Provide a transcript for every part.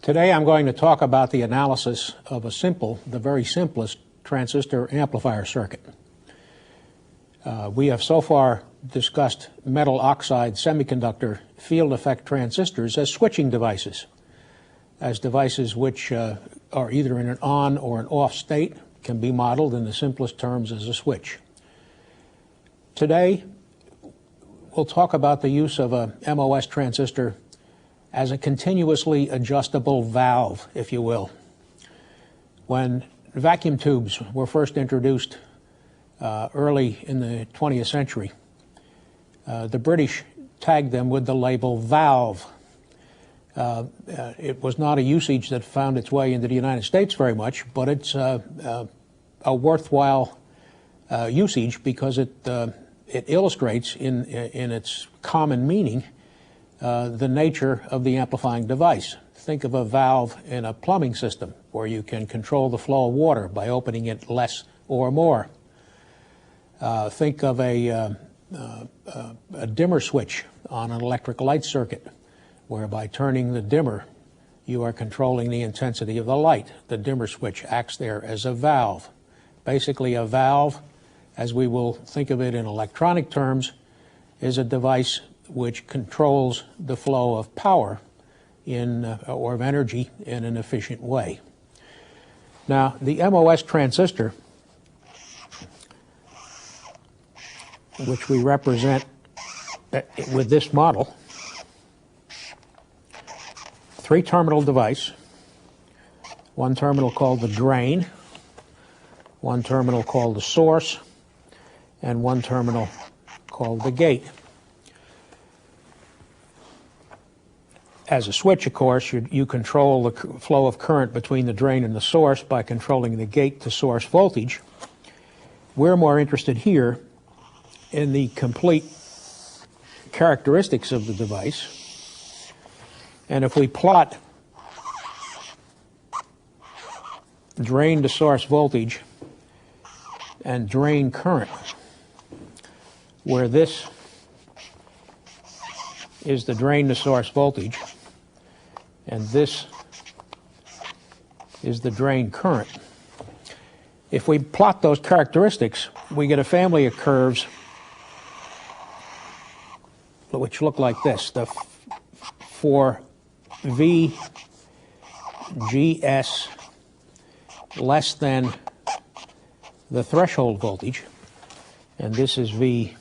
Today I'm going to talk about the analysis of the very simplest transistor amplifier circuit. We have so far discussed metal oxide semiconductor field effect transistors as switching devices, as devices which are either in an on or an off state, can be modeled in the simplest terms as a switch. Today we'll talk about the use of a MOS transistor as a continuously adjustable valve, if you will. When vacuum tubes were first introduced early in the 20th century, the British tagged them with the label valve. It was not a usage that found its way into the United States very much, but it's a worthwhile usage because it illustrates in its common meaning the nature of the amplifying device. Think of a valve in a plumbing system where you can control the flow of water by opening it less or more. Think of a dimmer switch on an electric light circuit, where by turning the dimmer you are controlling the intensity of the light. The dimmer switch acts there as a valve. Basically, a valve, as we will think of it in electronic terms, is a device which controls the flow of power or of energy in an efficient way. Now, the MOS transistor, which we represent with this model, three-terminal device, one terminal called the drain, one terminal called the source, and one terminal called the gate. As a switch, of course, you control the flow of current between the drain and the source by controlling the gate to source voltage. We're more interested here in the complete characteristics of the device. And if we plot drain to source voltage and drain current, where this is the drain to source voltage and this is the drain current. If we plot those characteristics, we get a family of curves which look like this. For VGS less than the threshold voltage, and this is VGS.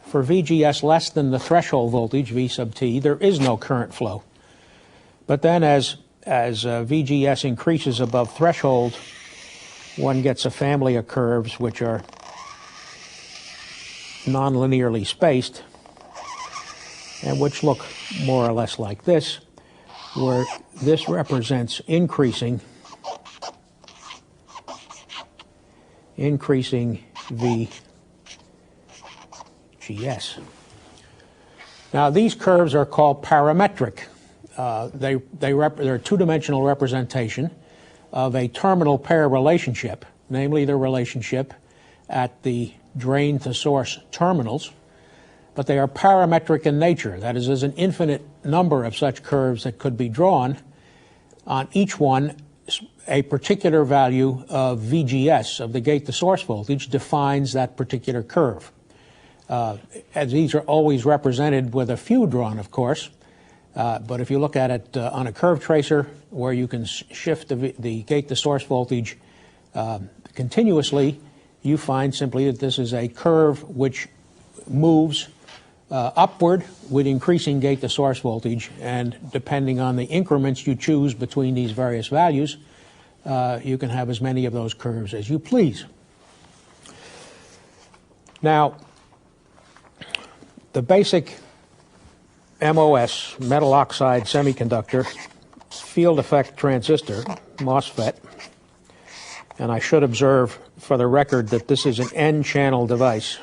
For VGS less than the threshold voltage, V sub T, there is no current flow. But then as VGS increases above threshold, one gets a family of curves which are non-linearly spaced and which look more or less like this, where this represents increasing VGS. Now, these curves are called parametric. They're a two-dimensional representation of a terminal pair relationship, namely the relationship at the drain to source terminals, but they are parametric in nature. That is, there's an infinite number of such curves that could be drawn. On each one, a particular value of VGS, of the gate to source voltage, defines that particular curve. As these are always represented with a few drawn, of course, but if you look at it on a curve tracer where you can shift the gate to source voltage continuously, you find simply that this is a curve which moves upward with increasing gate to source voltage, and depending on the increments you choose between these various values, you can have as many of those curves as you please. Now, the basic MOS, metal oxide semiconductor field effect transistor, MOSFET, and I should observe for the record that this is an N-channel device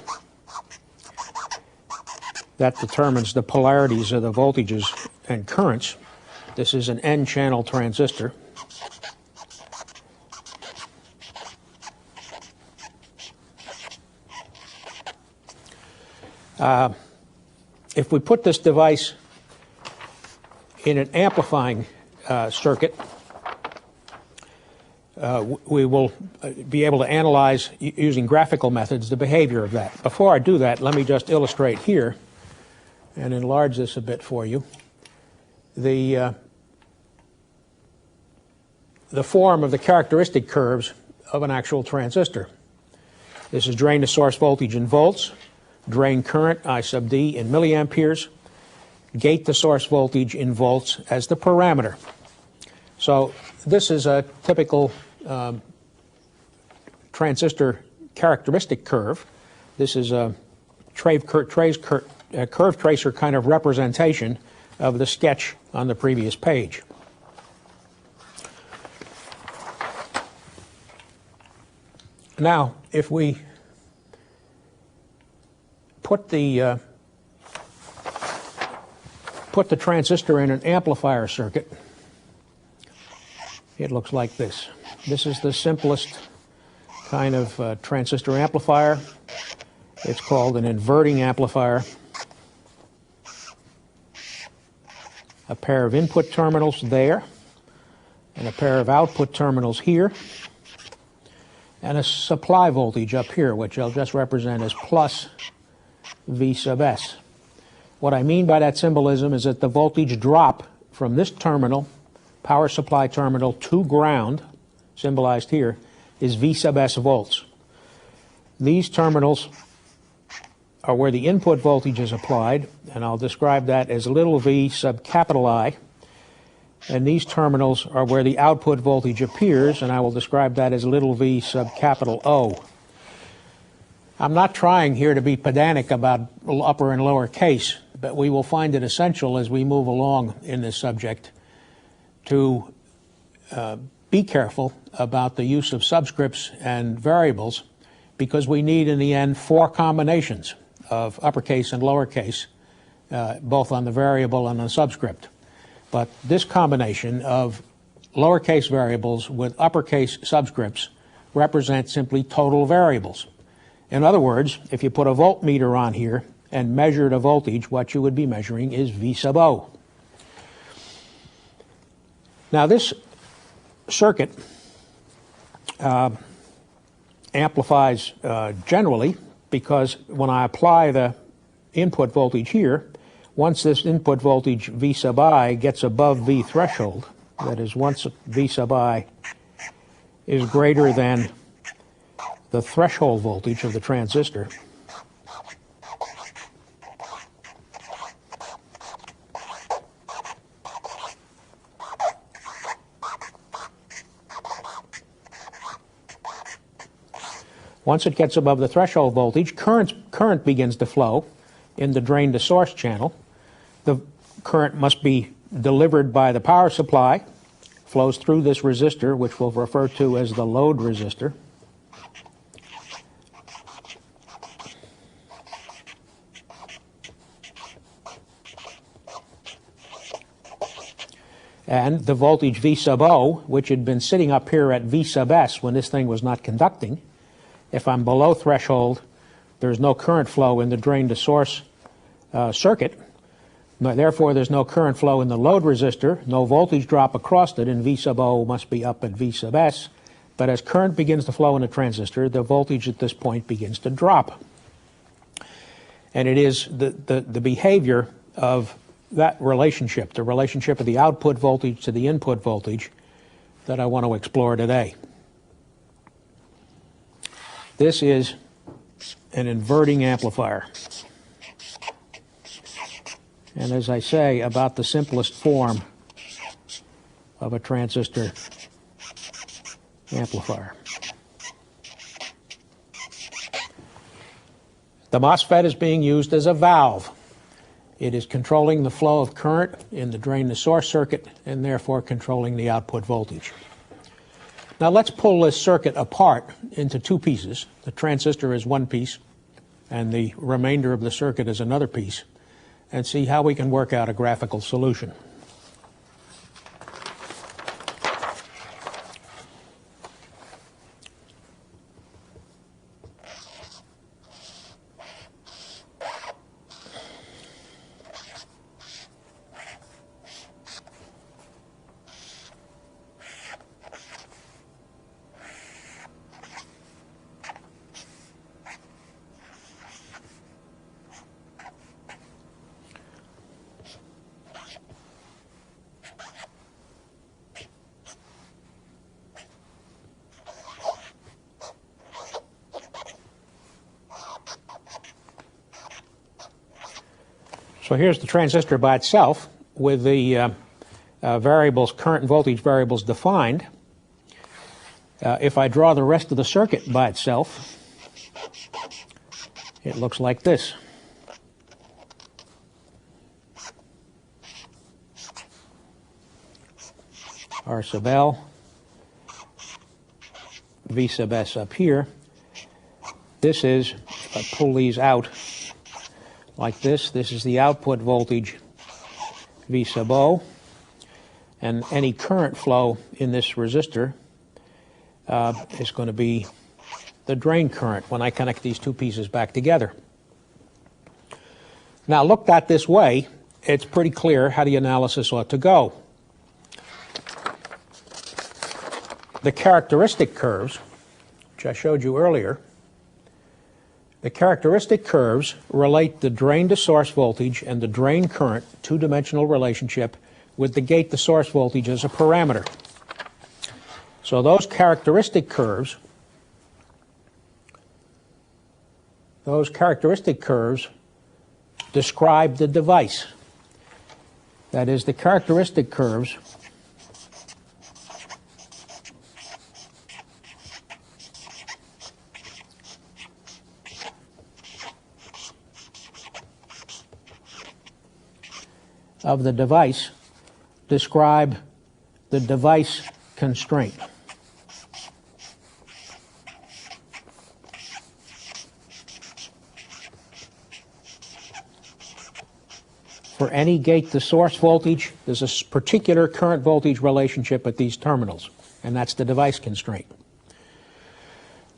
that determines the polarities of the voltages and currents. This is an N-channel transistor. If we put this device in an amplifying circuit, we will be able to analyze, using graphical methods, the behavior of that. Before I do that, let me just illustrate here and enlarge this a bit for you. The form of the characteristic curves of an actual transistor. This is drain to source voltage in volts, drain current, I sub D, in milliamperes, gate to source voltage in volts as the parameter. So this is a typical transistor characteristic curve. This is a curve tracer kind of representation of the sketch on the previous page. Now, if we put the transistor in an amplifier circuit, it looks like this. This is the simplest kind of transistor amplifier. It's called an inverting amplifier. A pair of input terminals there, and a pair of output terminals here, and a supply voltage up here, which I'll just represent as plus V sub S. What I mean by that symbolism is that the voltage drop from this terminal, power supply terminal, to ground, symbolized here, is V sub S volts. These terminals are where the input voltage is applied, and I'll describe that as little v sub capital I. And these terminals are where the output voltage appears, and I will describe that as little v sub capital O. I'm not trying here to be pedantic about upper and lower case, but we will find it essential as we move along in this subject to be careful about the use of subscripts and variables, because we need in the end 4 combinations of uppercase and lowercase, both on the variable and on the subscript. But this combination of lowercase variables with uppercase subscripts represent simply total variables. In other words, if you put a voltmeter on here and measured a voltage, what you would be measuring is V sub O. Now this circuit amplifies generally, because when I apply the input voltage here, once this input voltage V sub I gets above V threshold, that is, once V sub I is greater than the threshold voltage of the transistor, once it gets above the threshold voltage, current begins to flow in the drain to source channel. The current must be delivered by the power supply, flows through this resistor, which we'll refer to as the load resistor. And the voltage V sub O, which had been sitting up here at V sub S when this thing was not conducting, if I'm below threshold, there's no current flow in the drain to source circuit. Therefore, there's no current flow in the load resistor, no voltage drop across it, and V sub O must be up at V sub S. But as current begins to flow in a transistor, the voltage at this point begins to drop. And it is the behavior of that relationship, the relationship of the output voltage to the input voltage, that I want to explore today. This is an inverting amplifier. And as I say, about the simplest form of a transistor amplifier. The MOSFET is being used as a valve. It is controlling the flow of current in the drain to source circuit, and therefore controlling the output voltage. Now let's pull this circuit apart into 2 pieces. The transistor is one piece, and the remainder of the circuit is another piece, and see how we can work out a graphical solution. So here's the transistor by itself with the variables, current and voltage variables defined. If I draw the rest of the circuit by itself, it looks like this. R sub L, V sub S up here. This is, if I pull these out like this is the output voltage V sub O, and any current flow in this resistor is going to be the drain current when I connect these two pieces back together. Now, looked at this way, it's pretty clear how the analysis ought to go. The characteristic curves, which I showed you earlier, the characteristic curves relate the drain to source voltage and the drain current, two-dimensional relationship, with the gate to source voltage as a parameter. So those characteristic curves describe the device. That is, the characteristic curves of the device describe the device constraint. For any gate to source voltage, there's a particular current voltage relationship at these terminals, and that's the device constraint.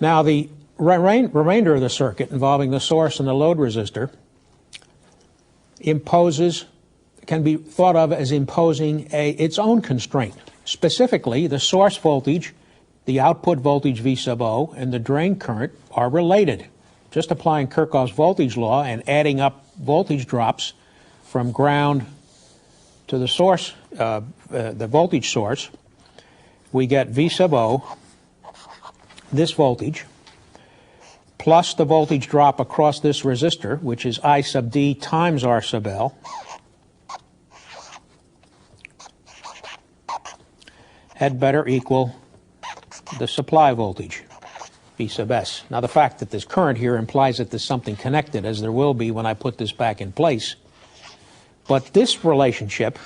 Now, the remainder of the circuit involving the source and the load resistor can be thought of as imposing its own constraint. Specifically, the source voltage, the output voltage V sub O, and the drain current are related. Just applying Kirchhoff's voltage law and adding up voltage drops from ground to the source, the voltage source, we get V sub O, this voltage, plus the voltage drop across this resistor, which is I sub D times R sub L, had better equal the supply voltage, V sub S. Now, the fact that there's current here implies that there's something connected, as there will be when I put this back in place. But this relationship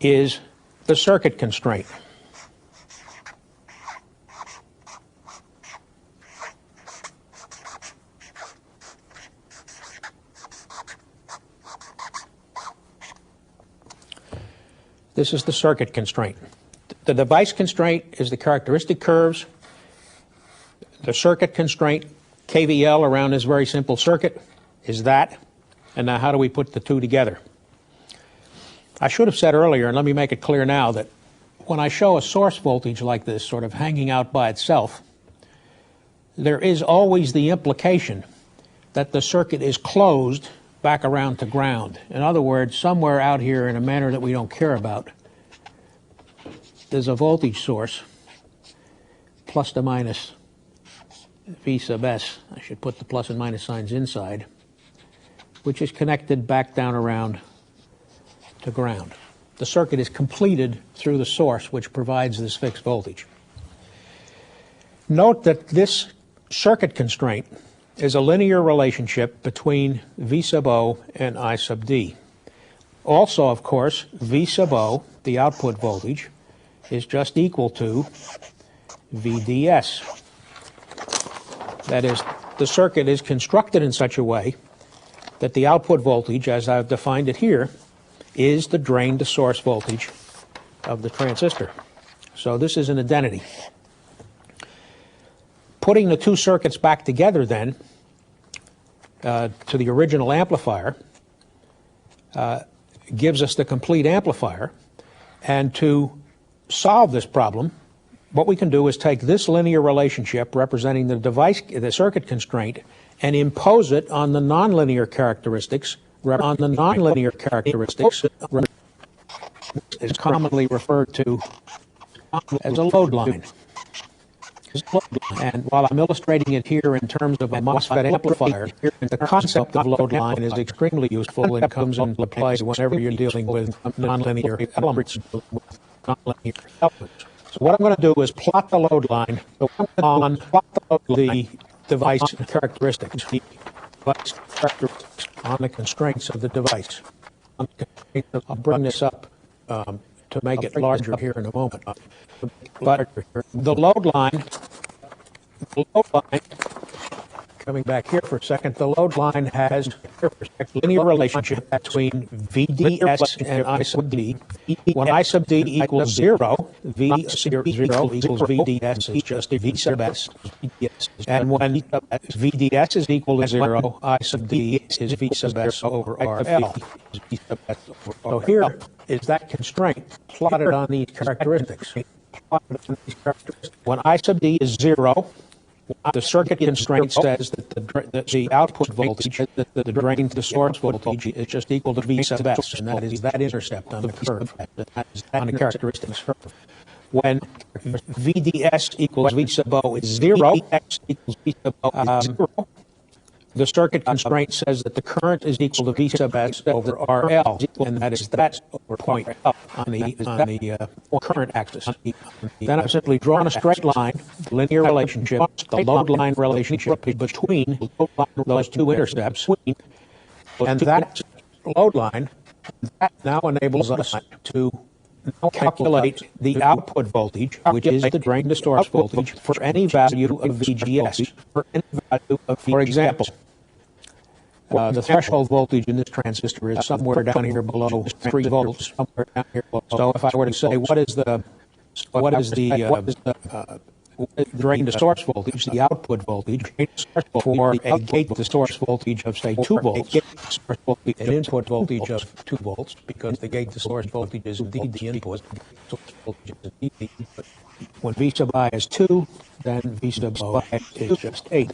is the circuit constraint. This is the circuit constraint. The device constraint is the characteristic curves. The circuit constraint, KVL around this very simple circuit, is that. And now how do we put the two together? I should have said earlier, and let me make it clear now, that when I show a source voltage like this, sort of hanging out by itself, there is always the implication that the circuit is closed back around to ground. In other words, somewhere out here in a manner that we don't care about, there's a voltage source, plus to minus V sub S. I should put the plus and minus signs inside, which is connected back down around to ground. The circuit is completed through the source, which provides this fixed voltage. Note that this circuit constraint is a linear relationship between V sub O and I sub D. Also, of course, V sub O, the output voltage, is just equal to VDS. That is, the circuit is constructed in such a way that the output voltage, as I've defined it here, is the drain to source voltage of the transistor. So this is an identity. Putting the two circuits back together then to the original amplifier gives us the complete amplifier. And to solve this problem, what we can do is take this linear relationship representing the circuit constraint, and impose it on the nonlinear characteristics. Is commonly referred to as a load line. And while I'm illustrating it here in terms of a MOSFET amplifier, the concept of load line is extremely useful and comes into play whenever you're dealing with nonlinear elements. So what I'm going to do is plot the load line on the device characteristics, on the constraints of the device. I'll bring this up to make it larger here in a moment. But the load line, coming back here for a second, the load line has a linear relationship between VDS and I sub D. When I sub D equals 0, V 0 equals VDS is just V sub S. And when VDS is equal to 0, I sub D is V sub S over RL. So here is that constraint plotted on these characteristics. When I sub D is 0, the circuit constraint says that the output voltage, the drain to source voltage, is just equal to V sub S, and that is that intercept on the curve, on the characteristics. When VDS equals V sub O is 0, the circuit constraint says that the current is equal to V sub S over RL, and that is that point on the current axis. Then I've simply drawn a straight line, linear relationship, the load line relationship between those two intercepts, and that load line now enables us to calculate the output voltage, which is the drain to source voltage, for any value of VGS. For example, the threshold voltage in this transistor is somewhere down here below 3 volts. So if I were to say what is the drain to source voltage, the output voltage for a gate to source voltage of say 2 volts, an input voltage of 2 volts, because the gate to source voltage is indeed the input. When V sub I is 2, then V sub O is just 8.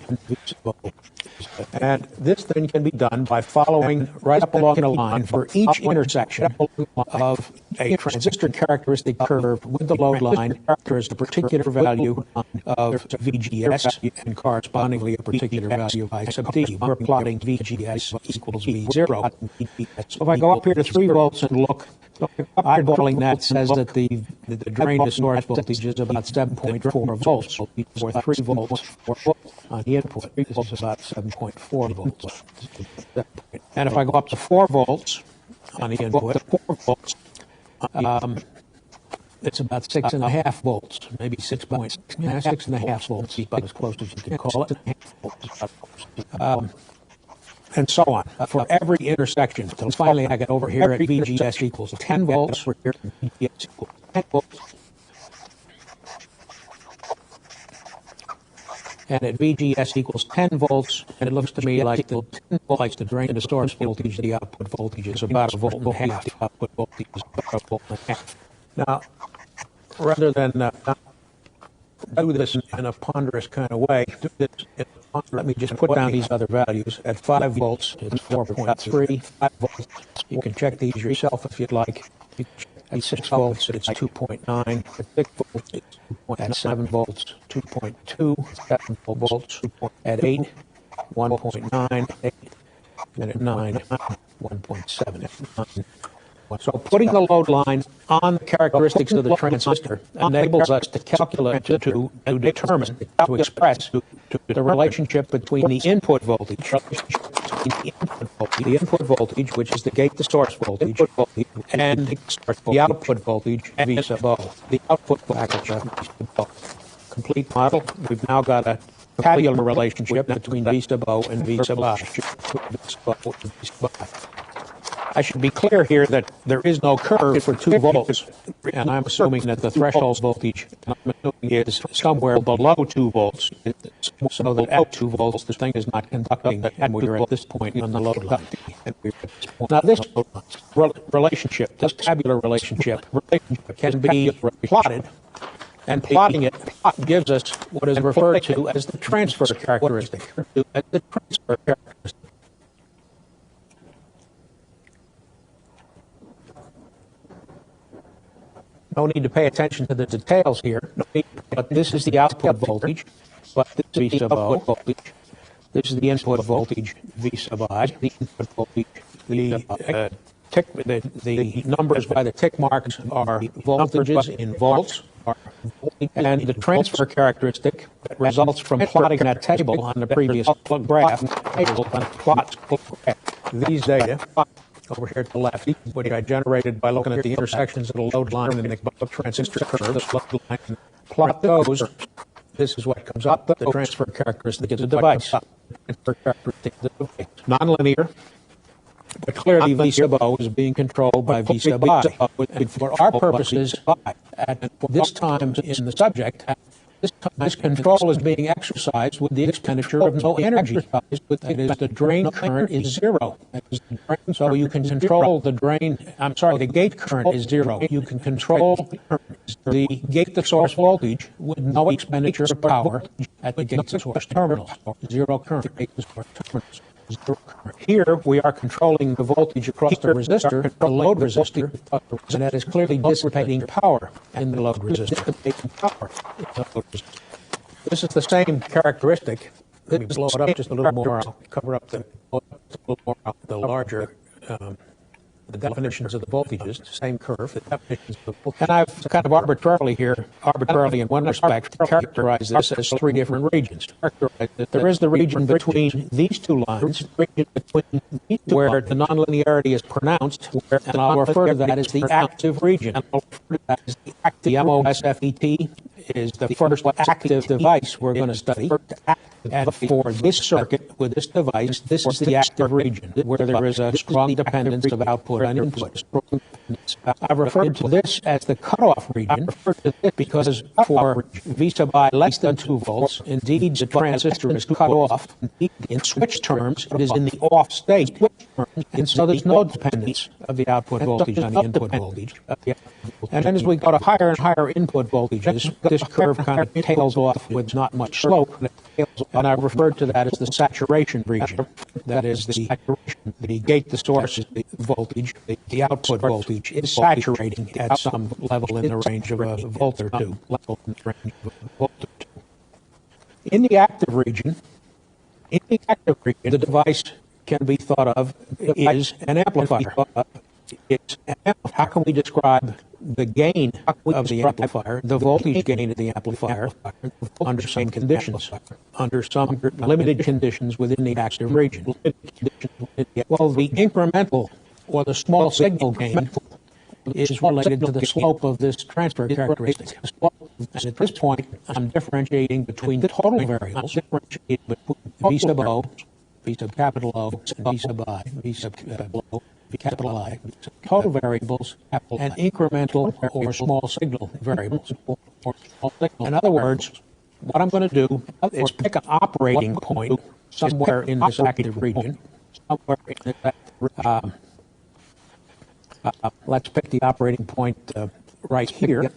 And this then can be done by following right up along the line for each intersection of a transistor characteristic curve with the load line. There is a particular value of VGS and correspondingly a particular value of I sub D. We're plotting VGS equals V0. So if I go up here to 3 volts and look, eyeballing that says that the drain to source voltage is about 7.4 volts, or 3 volts on the input. This is about 7.4 volts. And if I go up to 4 volts on the input, it's about 6.5 volts, maybe 6.5 volts, about as close as you can call it. And so on, for every intersection. So finally I get over here at VGS equals 10 volts. And at VGS equals 10 volts, and it looks to me like the drain to source voltage, the output voltage is about 1.5 volts. The output voltage is about 1.5 volts. Now, rather than do this in a ponderous kind of way, let me just put down these other values. At 5 volts, it's 4.3. 5 volts, you can check these yourself if you'd like. At 6 volts, it's 2.9. At 6 volts, it's 2.9. At 7 volts, 2.2. 7 volts. At 8, 1.9. And at 9, 1.7. So putting the load line on the characteristics of the transistor enables us to calculate, to determine, to express the relationship between the input voltage, which is the gate to source voltage, and the output voltage, V sub O. The output package, complete model. We've now got a tabular relationship between V sub O and V sub I. I should be clear here that there is no curve for 2 volts, and I'm assuming that the threshold voltage is somewhere below 2 volts, so that at 2 volts the thing is not conducting, and we're at this point on the load line. Now this relationship, this tabular relationship, can be plotted, and plotting it gives us what is referred to as the transfer characteristic. No need to pay attention to the details here, but this is the output voltage, but this is V sub O. This is the input voltage, V sub I. The input voltage, the numbers by the tick marks are voltages in volts, and the transfer characteristic results from plotting that table on the previous graph. These data over here to the left, which I generated by looking at the intersections of the load line and the transistor curve, plot those. This is what comes up, the transfer characteristic of the device. Nonlinear, but clearly V sub O is being controlled by V sub I. And for our purposes, at this time in the subject, this control is being exercised with the expenditure of no energy. That is, the drain current is zero. So you can control the the gate current is zero. You can control the gate to source voltage with no expenditure of power at the gate to source terminals. Zero current. Here we are controlling the voltage across the resistor, the load resistor, and that is clearly dissipating power in the load resistor. This is the same characteristic. Let me blow it up just a little more. I'll cover up the larger the definitions of the voltages, same curve, the definitions of the voltage. And I've kind of arbitrarily in one respect, characterized this as three different regions. There is the region between these two lines, where the nonlinearity is pronounced, and I'll refer to that as the active region. The MOSFET is the first active device we're going to study. And for this circuit, with this device, this is the active region, where there is a strong dependence of output on input. I've referred to this as the cutoff region because for V sub I less than 2 volts, indeed the transistor is cut off. In switch terms, it is in the off state, and so there's no dependence of the output voltage on the input voltage. And then as we go to higher and higher input voltages, this curve kind of tails off with not much slope, and I've referred to that as the saturation region. That is the gate to source voltage, the output voltage is saturating at some level in the range of a volt or two. In the active region, the device can be thought of as an amplifier. How can we describe the gain of the amplifier, the voltage gain of the amplifier, under some conditions, under some limited conditions within the active region? Well, the incremental or the small signal gain is related to the slope of this transfer characteristic. And at this point, I'm differentiating between the total variables, V sub O, V sub capital O, and V sub I, V sub O, V capital I, total variables, and incremental or small signal variables. In other words, what I'm going to do is pick an operating point somewhere in this active region. Let's pick the operating point right here.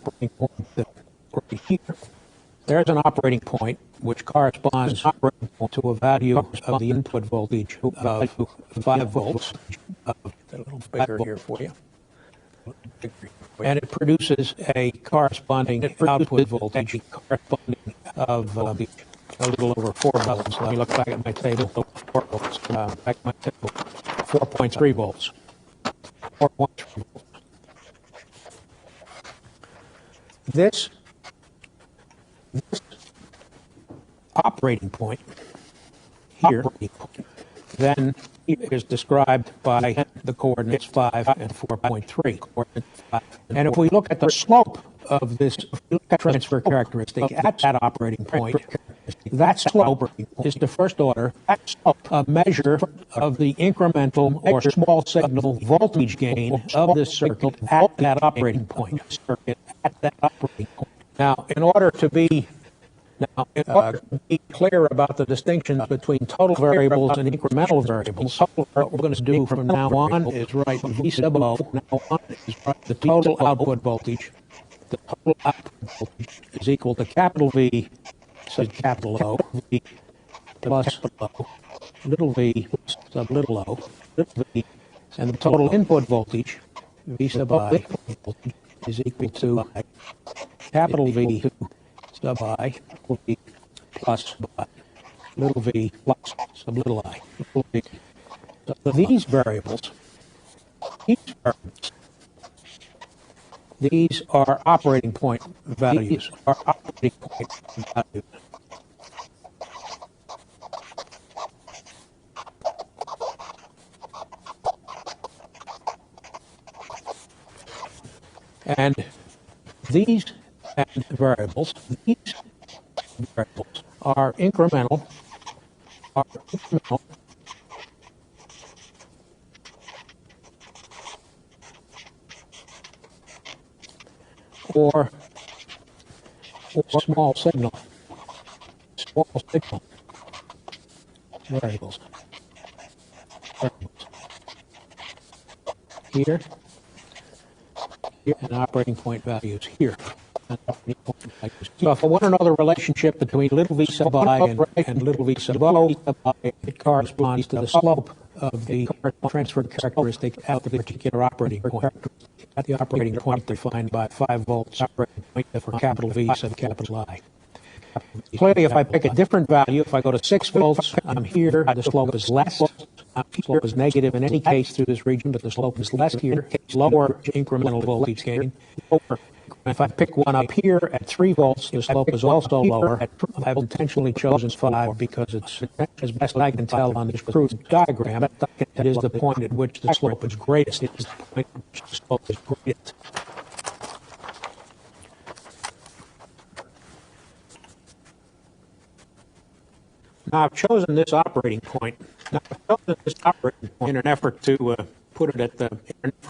There's an operating point which corresponds to a value of the input voltage of 5 volts. A little bigger here for you. And it produces a corresponding output voltage of a little over 4 volts. Let me look back at my table. 4.3 volts. 4.3 volts. This operating point here then is described by the coordinates 5 and 4.3. And if we look at the slope of this transfer characteristic at that operating point, that slope is the first order a measure of the incremental or small signal voltage gain of this circuit at that operating point. Now, in order to be clear about the distinctions between total variables and incremental variables, what we're going to do from now on is write V sub O, the total output voltage. The total output voltage is equal to capital V sub capital O, V plus little v sub little o, and the total input voltage, V sub I, is equal to capital V sub I plus little v sub little I. So these variables, these are operating point values, And these variables are incremental, or small signal variables. Here, and operating point values here. So if I want another relationship between little v sub I and little v sub O, it corresponds to the slope of the transfer characteristic at the particular operating point. At the operating point defined by 5 volts for capital V sub capital I. Clearly, if I pick a different value, if I go to 6 volts, I'm here, the slope is less. The slope is negative in any case through this region, but the slope is less here. It's lower incremental voltage gain. If I pick one up here at 3 volts, the slope is also lower. I've intentionally chosen 5 because it's, as best I can tell on this crude diagram, that is the point at which the slope is greatest. It is the point at which the slope is greatest. Now, I've chosen this operating point. In an effort to put it at the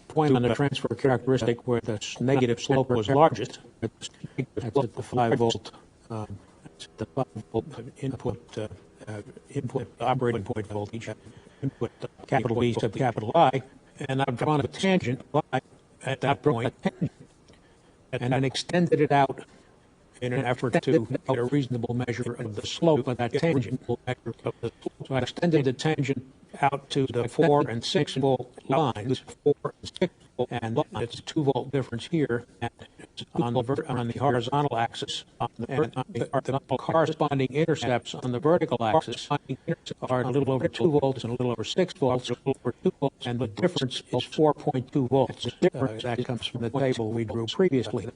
point on the transfer characteristic where the negative slope was largest. That's at the 5 volt, input operating point voltage, input capital V sub capital I, and I've drawn a tangent at that point, and then extended it out in an effort to get a reasonable measure of the slope of that tangent. So I extended the tangent out to the 4 and 6 volt lines, and it's a 2 volt difference here on the horizontal axis, and the corresponding intercepts on the vertical axis are a little over 2 volts and a little over 6 volts, and the difference is 4.2 volts. That comes from the table we drew previously.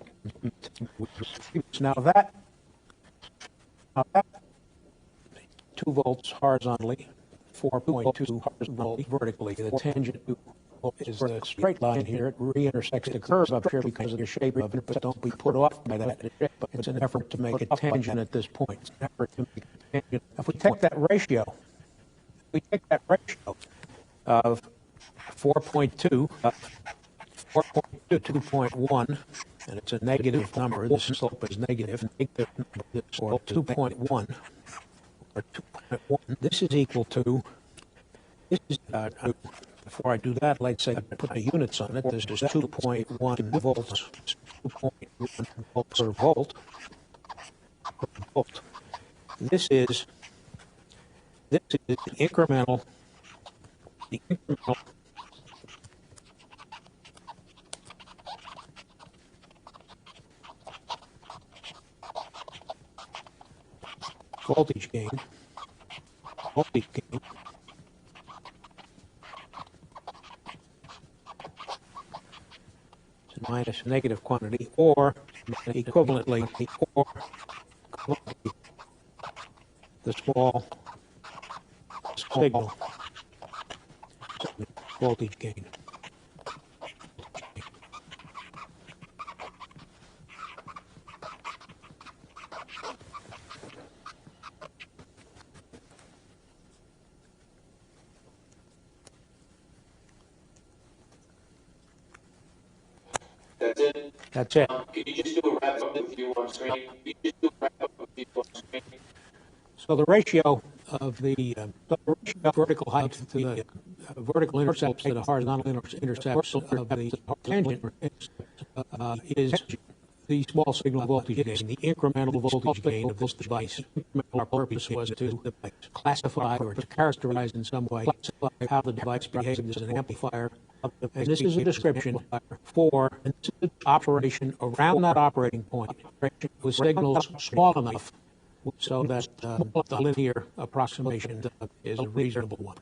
Now that 2 volts horizontally, 4.2 volts vertically. The tangent is the straight line here. It re-intersects the curve up here because of the shape of it, but don't be put off by that. But it's an effort to make a tangent at this point. If we take that ratio, of 4.2 to 2.1, and it's a negative number. This slope is negative, or 2.1. This is equal to, before I do that, let's say I put the units on it. This is 2.1 volts, 2.1 volts per volt. This is the incremental voltage gain. Minus a negative quantity, or equivalently, the small signal voltage gain. That's it. Can you just do a wrap up with you on screen? So the ratio of the vertical height to the vertical intercepts to the horizontal intercepts of the tangent is the small signal voltage gain, the incremental voltage gain of this device. Our purpose was to classify or to characterize in some way how the device behaves as an amplifier. And this is a description for operation around that operating point with signals small enough so that the linear approximation is a reasonable one.